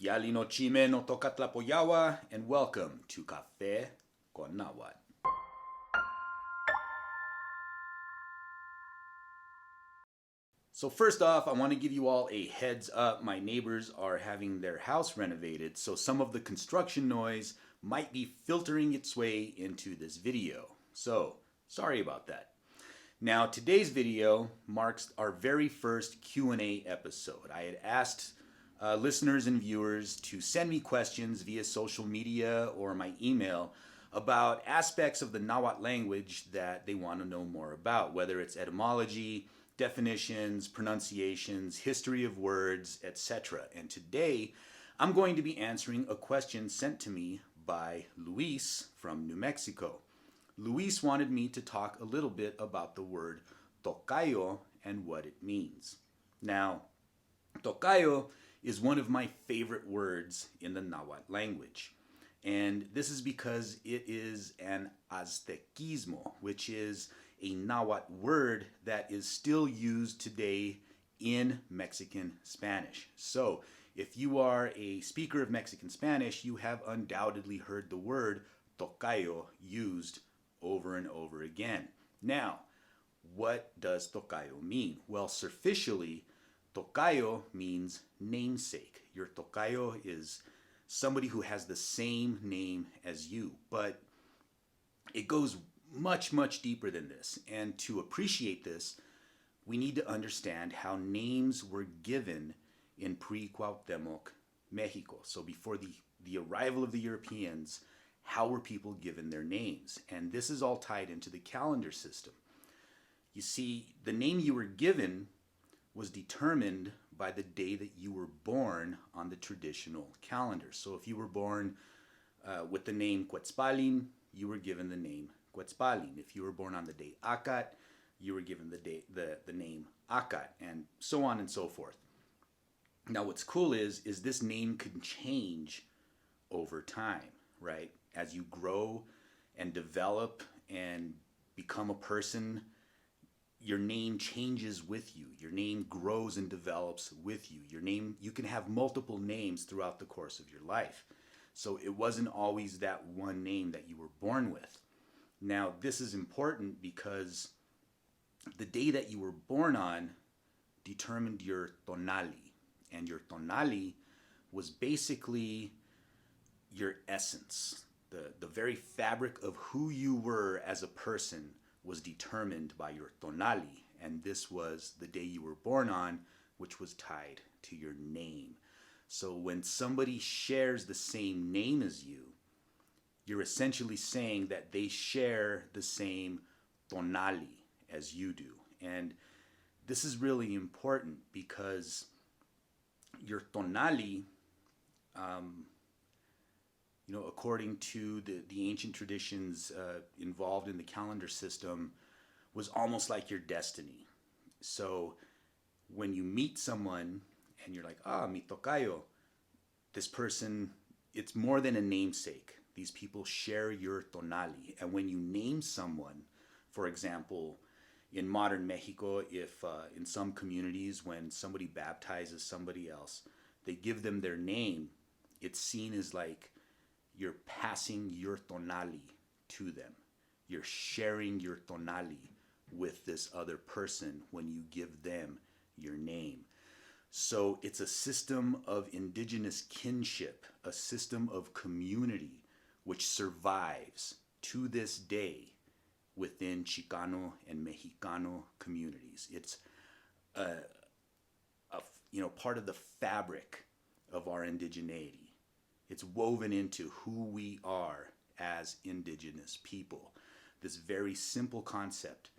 Piali no chime no tokatlapoyawa, and welcome to Café con Nawatl. So first off, I want to give you all a heads up. My neighbors are having their house renovated, so some of the construction noise might be filtering its way into this video. So, sorry about that. Now, today's video marks our very first Q&A episode. I had asked listeners and viewers to send me questions via social media or my email about aspects of the Nahuatl language that they want to know more about, whether it's etymology, definitions, pronunciations, history of words, etc. And today, I'm going to be answering a question sent to me by Luis from New Mexico. Luis wanted me to talk a little bit about the word tocayo and what it means. Now, tocayo is one of my favorite words in the Nahuatl language. And this is because it is an Aztequismo, which is a Nahuatl word that is still used today in Mexican Spanish. So, if you are a speaker of Mexican Spanish, you have undoubtedly heard the word tocayo used over and over again. Now, what does tocayo mean? Well, superficially, tocayo means namesake. Your tocayo is somebody who has the same name as you, but it goes much, much deeper than this. And to appreciate this, we need to understand how names were given in pre-Cuauhtémoc Mexico. So before the arrival of the Europeans, how were people given their names? And this is all tied into the calendar system. You see, the name you were given was determined by the day that you were born on the traditional calendar. So if you were born with the name Quetzalin, you were given the name Quetzalin. If you were born on the day Acat, you were given the name Acat, and so on and so forth. Now what's cool is this name can change over time, right? As you grow and develop and become a person, your name changes with you. Your name grows and develops with you. You can have multiple names throughout the course of your life. So it wasn't always that one name that you were born with. Now, this is important because the day that you were born on determined your tonali. And your tonali was basically your essence. The very fabric of who you were as a person was determined by your tonali, and this was the day you were born on, which was tied to your name. So when somebody shares the same name as you, you're essentially saying that they share the same tonali as you do. And this is really important because your tonali, according to the ancient traditions involved in the calendar system, was almost like your destiny. So when you meet someone and you're like, mi tocayo, this person, it's more than a namesake. These people share your tonali. And when you name someone, for example, in modern Mexico, if in some communities, when somebody baptizes somebody else, they give them their name, it's seen as like you're passing your tonali to them. You're sharing your tonali with this other person when you give them your name. So it's a system of indigenous kinship, a system of community which survives to this day within Chicano and Mexicano communities. It's part of the fabric of our indigeneity. It's woven into who we are as indigenous people. This very simple concept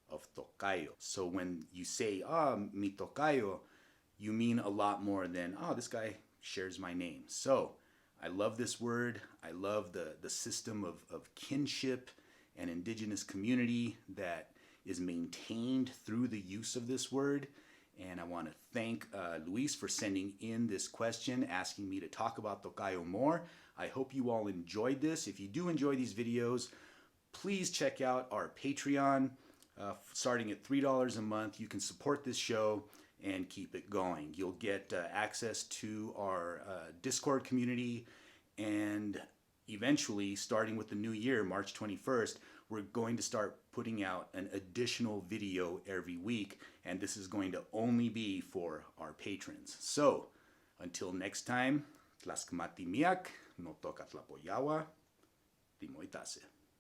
of tocayo. So when you say, mi tocayo, you mean a lot more than, this guy shares my name. So I love this word. I love the system of kinship and indigenous community that is maintained through the use of this word. And I want to thank Luis for sending in this question, asking me to talk about tocayo more. I hope you all enjoyed this. If you do enjoy these videos, please check out our Patreon. Starting at $3 a month, you can support this show and keep it going. You'll get access to our Discord community, and eventually, starting with the new year, March 21st, we're going to start putting out an additional video every week, and this is going to only be for our patrons. So, until next time, tlaskmati miak, no toka tlapoyawa, timoitase.